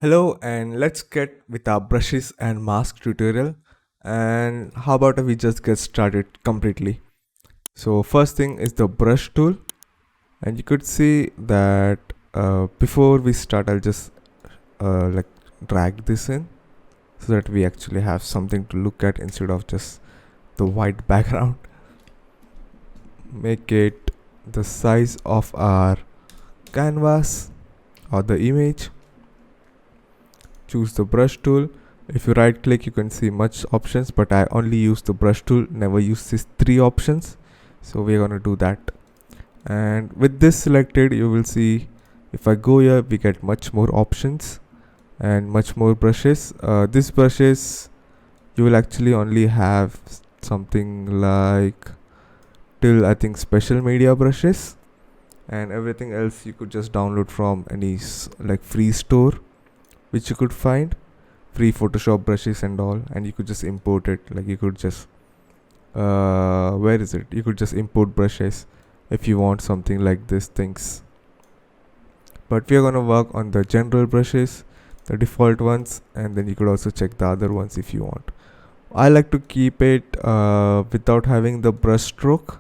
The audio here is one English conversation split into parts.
Hello, and let's get with our brushes and mask tutorial. And how about we just get started completely? So first thing is the brush tool, and you could see that before we start, I'll just like drag this in so that we actually have something to look at instead of just the white background. Make it the size of our canvas or the image. Choose the brush tool. If you right click, you can see much options, but I only use the brush tool, never use these three options. So we're gonna do that. And with this selected, you will see if I go here, we get much more options and much more brushes. These brushes, you will actually only have something like till I think special media brushes, and everything else you could just download from any like free store which you could find, free Photoshop brushes and all, and you could just import it. Like you could just where is it, you could just import brushes if you want something like this things. But we are gonna work on the general brushes, the default ones, and then you could also check the other ones if you want. I like to keep it without having the brush stroke.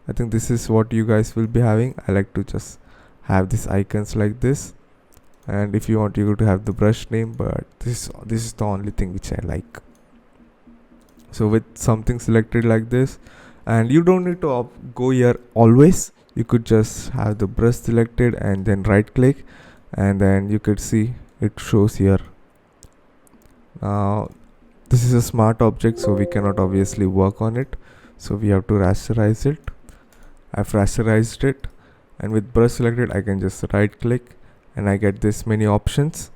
I think this is what you guys will be having. I like to just have these icons like this, and if you want, you could have the brush name, but this is the only thing which I like. So with something selected like this, and you don't need to go here always, you could just have the brush selected and then right click, and then you could see it shows here. Now this is a smart object, so we cannot obviously work on it, so we have to rasterize it. I've rasterized it, and with brush selected I can just right click and I get this many options.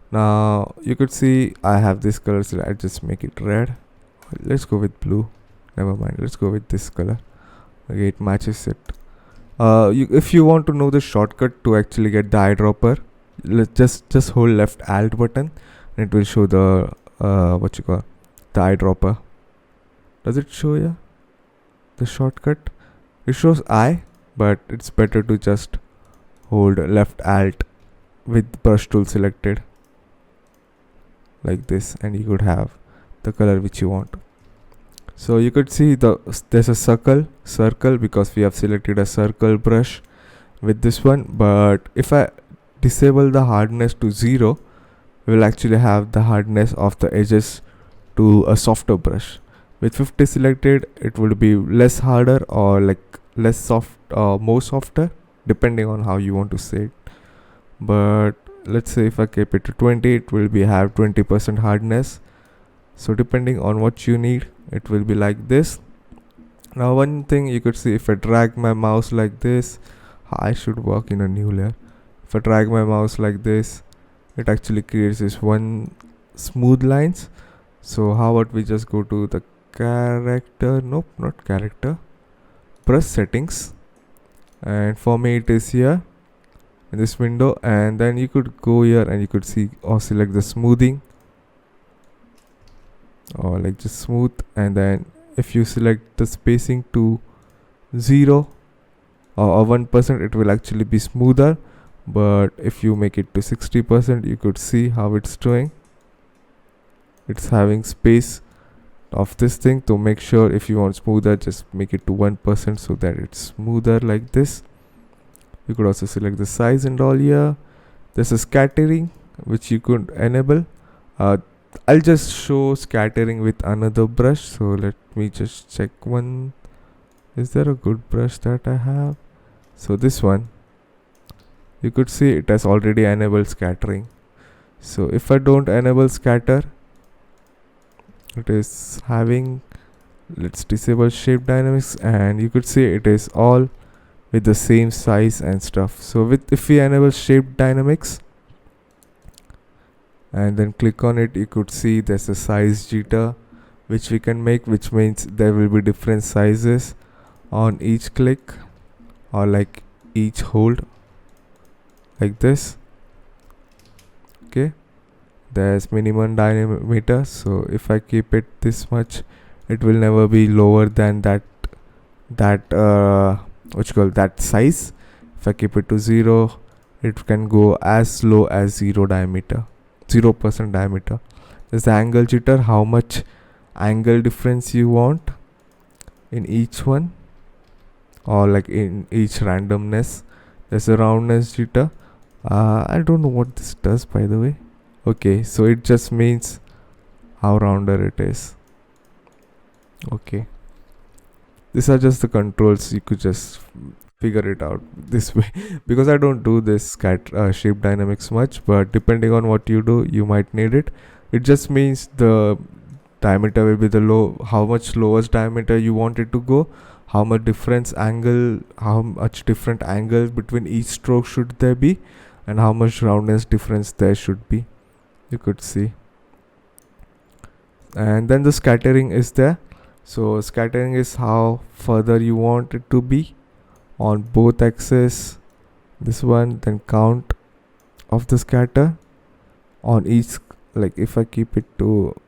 Now you could see I have this color, so I just make it red. Let's go with blue. Never mind, let's go with this color. Okay, it matches it. If you want to know the shortcut to actually get the eyedropper, let's just hold left alt button and it will show the what you call the eyedropper. Does it show you the shortcut? It shows I, but it's better to just hold left alt with brush tool selected like this, and you could have the color which you want. So you could see there's a circle because we have selected a circle brush with this one. But if I disable the hardness to 0, we will actually have the hardness of the edges to a softer brush. With 50 selected, it would be less harder or like less soft or more softer, depending on how you want to say it. But let's say if I keep it to 20, it will be have 20% hardness. So depending on what you need, it will be like this. Now one thing you could see, if I drag my mouse like this, I should work in a new layer. If I drag my mouse like this, it actually creates this one smooth lines. So how about we just go to the character, nope, not character, brush settings, and for me it is here in this window, and then you could go here and you could see or select the smoothing or like just smooth, and then if you select the spacing to 0 or 1%, it will actually be smoother. But if you make it to 60%, you could see how it's doing. It's having space of this thing. To make sure, if you want smoother, just make it to 1% so that it's smoother like this. You could also select the size and all here. There's a scattering which you could enable. I'll just show scattering with another brush, so let me just check one. Is there a good brush that I have? So this one, you could see it has already enabled scattering. So if I don't enable scatter, it is having, let's disable shape dynamics, and you could see it is all with the same size and stuff. So if we enable shape dynamics and then click on it, you could see there's a size jitter which we can make, which means there will be different sizes on each click or like each hold like this. Okay, there's minimum diameter, so if I keep it this much, it will never be lower than that what you call that size. If I keep it to 0, it can go as low as 0% diameter. There's the angle jitter, how much angle difference you want in each one, or like in each randomness. There's a roundness jitter. I don't know what this does, by the way. Okay, so it just means how rounder it is. Okay, these are just the controls. You could just figure it out this way because I don't do this shape dynamics much, but depending on what you do, you might need it. It just means the diameter will be the how much lowest diameter you want it to go, how much different angle between each stroke should there be, and how much roundness difference there should be. You could see. And then the scattering is there. So scattering is how further you want it to be on both axes. This one, then count of the scatter on each, like if I keep it to,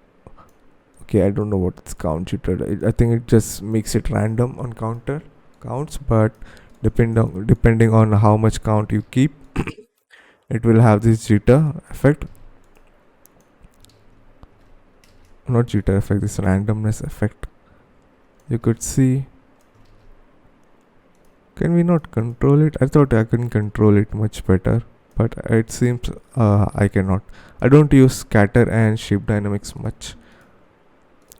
okay, I don't know what it's count jitter. I think it just makes it random on counts, but depending on how much count you keep, it will have this jitter effect. Not jitter effect, this randomness effect. You could see. Can we not control it? I thought I can control it much better, but it seems I cannot. I don't use scatter and shape dynamics much,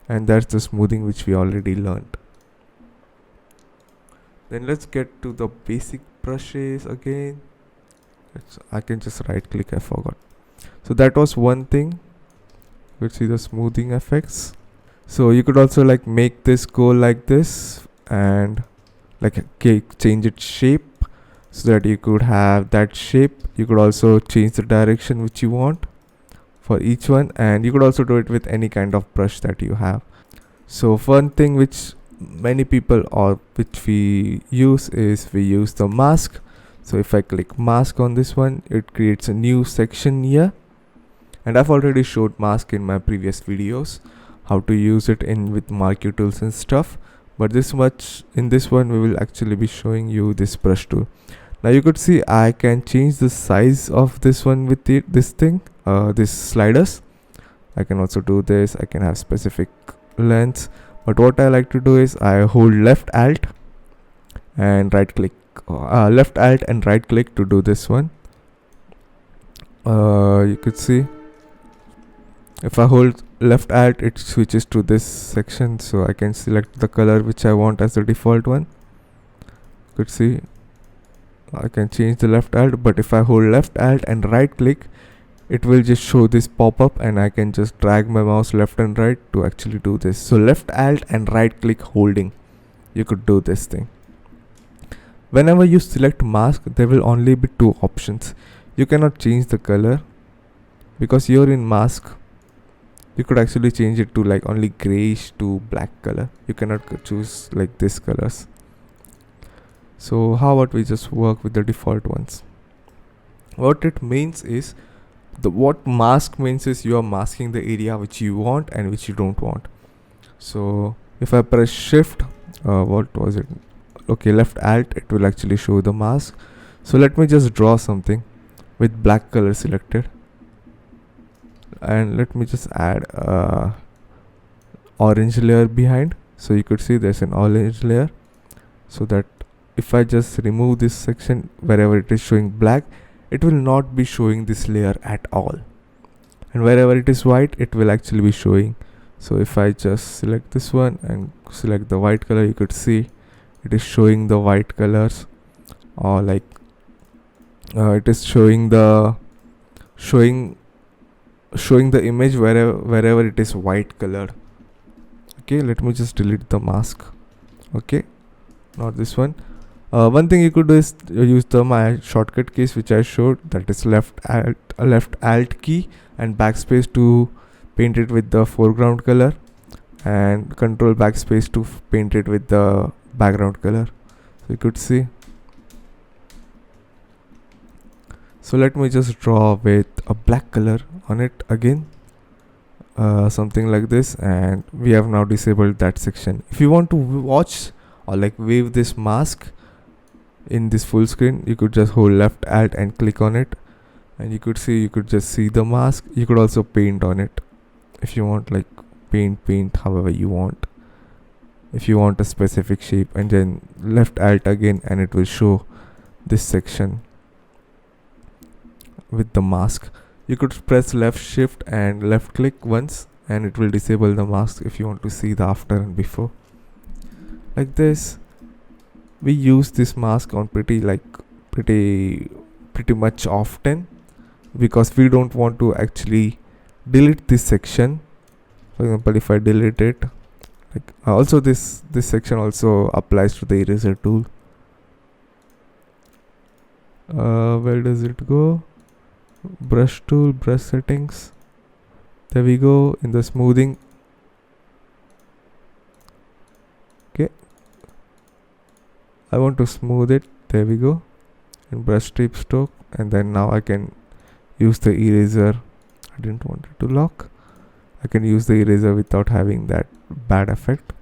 and that's the smoothing which we already learned. Then let's get to the basic brushes again. I can just right click, I forgot. So that was one thing. You could see the smoothing effects. So you could also like make this go like this and like change its shape so that you could have that shape. You could also change the direction which you want for each one, and you could also do it with any kind of brush that you have. So one thing which many people or which we use is we use the mask. So if I click mask on this one, it creates a new section here, and I've already showed mask in my previous videos, how to use it in with marquee tools and stuff, but this much in this one we will actually be showing you this brush tool. Now you could see I can change the size of this one with this sliders. I can also do this. I can have specific lengths, but what I like to do is I hold left alt and right click, left alt and right click to do this one. You could see if I hold left alt, it switches to this section, so I can select the color which I want as the default one. You could see I can change the left alt, but if I hold left alt and right click, it will just show this pop-up, and I can just drag my mouse left and right to actually do this. So left alt and right click holding, you could do this thing. Whenever you select mask, there will only be two options. You cannot change the color because you're in mask. You could actually change it to like only grayish to black color. You cannot choose like this colors. So how about we just work with the default ones? What it means is, what mask means is you are masking the area which you want and which you don't want. So if I press shift, what was it? Okay, left alt, it will actually show the mask. So let me just draw something with black color selected, and let me just add orange layer behind. So you could see there's an orange layer, so that if I just remove this section wherever it is showing black, it will not be showing this layer at all, and wherever it is white, it will actually be showing. So if I just select this one and select the white color, you could see it is showing the white colors, or like it is showing the image wherever it is white color. Okay, let me just delete the mask. Okay, not this one. One thing you could do is use my shortcut keys which I showed, that is left alt key and backspace to paint it with the foreground color, and control backspace to paint it with the background color. So you could see. So let me just draw with a black color on it again, something like this, and we have now disabled that section. If you want to watch or like wave this mask, in this full screen, you could just hold left alt and click on it, and you could just see the mask. You could also paint on it if you want, like paint however you want. If you want a specific shape, and then left alt again, and it will show this section with the mask. You could press left shift and left click once, and it will disable the mask if you want to see the after and before. Like this, we use this mask on pretty much often, because we don't want to actually delete this section. For example, if I delete it, like also this section also applies to the eraser tool. Where does it go? Brush tool, brush settings. There we go, in the smoothing. Okay, I want to smooth it. There we go, in brush strip stroke. And then now I can use the eraser. I didn't want it to lock. I can use the eraser without having that bad effect.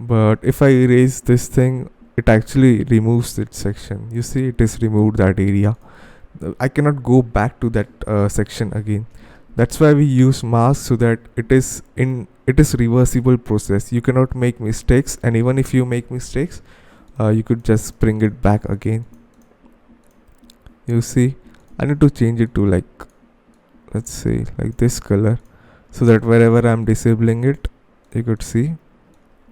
But if I erase this thing, it actually removes that section. You see, it is removed that area. I cannot go back to that section again. That's why we use mask, so that it is reversible process. You cannot make mistakes, and even if you make mistakes, you could just bring it back again. You see, I need to change it to like, let's say like this color, so that wherever I'm disabling it, you could see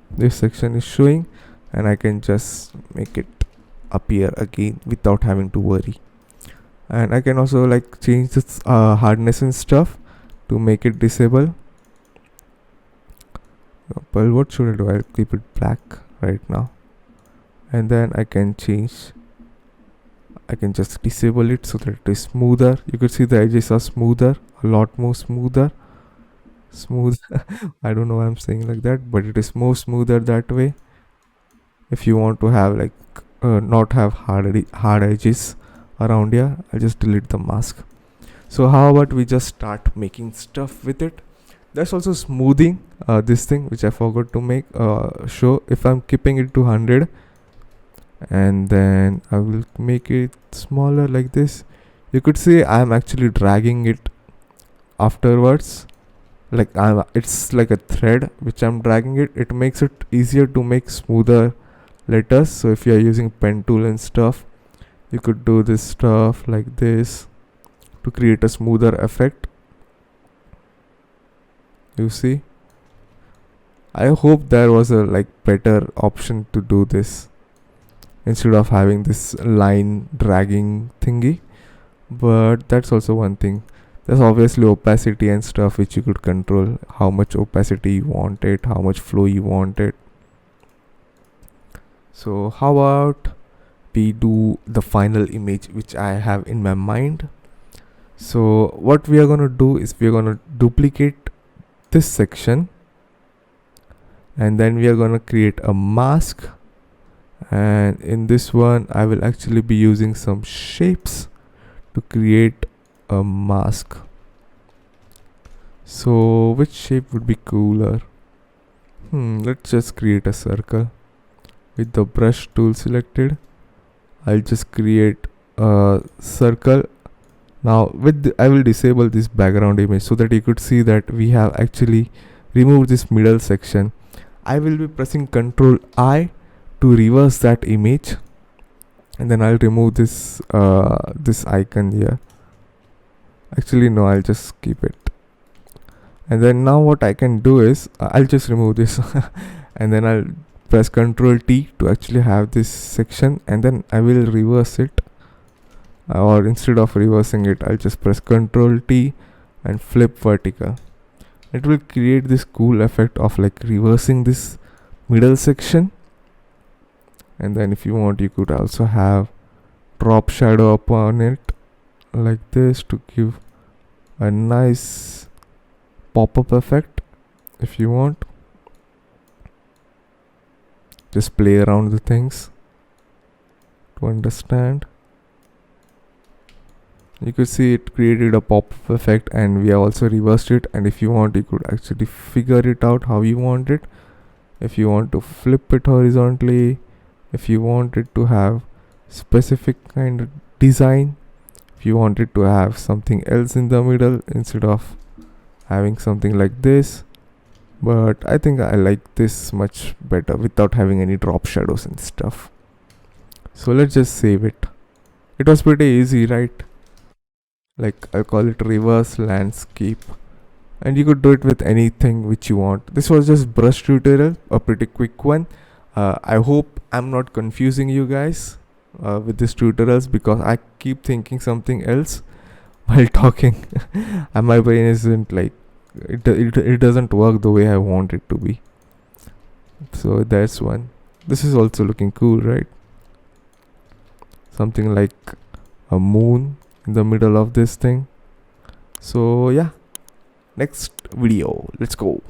this section is showing, and I can just make it appear again without having to worry. And I can also like change its hardness and stuff to make it disable. Well, what should I do? I'll keep it black right now, and then I can just disable it so that it is smoother. You could see the edges are smoother, a lot more smoother. I don't know why I'm saying like that, but it is more smoother that way. If you want to have like not have hard edges around here, I'll just delete the mask. So how about we just start making stuff with it? There's also smoothing, this thing which I forgot to make show. If I'm keeping it to 100, and then I will make it smaller like this, you could see I'm actually dragging it afterwards. Like it's like a thread which I'm dragging it. It makes it easier to make smoother letters. So if you're using pen tool and stuff, you could do this stuff like this to create a smoother effect. You see, I hope there was a like better option to do this instead of having this line dragging thingy. But that's also one thing. There's obviously opacity and stuff which you could control, how much opacity you want it, how much flow you want it. So how about we do the final image which I have in my mind. So what we are going to do is we are going to duplicate this section, and then we are going to create a mask. And in this one, I will actually be using some shapes to create a mask. So which shape would be cooler? Let's just create a circle with the brush tool selected. I'll just create a circle. Now I will disable this background image so that you could see that we have actually removed this middle section. I will be pressing Ctrl I to reverse that image, and then I'll remove this this icon here. Actually no, I'll just keep it. And then now what I can do is I'll just remove this and then I'll press Ctrl T to actually have this section, and then I will reverse it, or instead of reversing it, I'll just press Ctrl T and flip vertical. It will create this cool effect of like reversing this middle section. And then if you want, you could also have drop shadow upon it like this to give a nice pop-up effect. If you want, just play around the things to understand. You could see it created a pop-up effect, and we have also reversed it. And if you want, you could actually figure it out how you want it. If you want to flip it horizontally, if you want it to have specific kind of design, if you want it to have something else in the middle instead of having something like this. But I think I like this much better without having any drop shadows and stuff. So let's just save it. It was pretty easy, right? Like, I'll call it reverse landscape, and you could do it with anything which you want. This was just brush tutorial, a pretty quick one. I hope I'm not confusing you guys with these tutorials, because I keep thinking something else while talking and my brain isn't like it doesn't work the way I want it to be. So that's one. This is also looking cool, right? Something like a moon in the middle of this thing. So yeah, next video, let's go.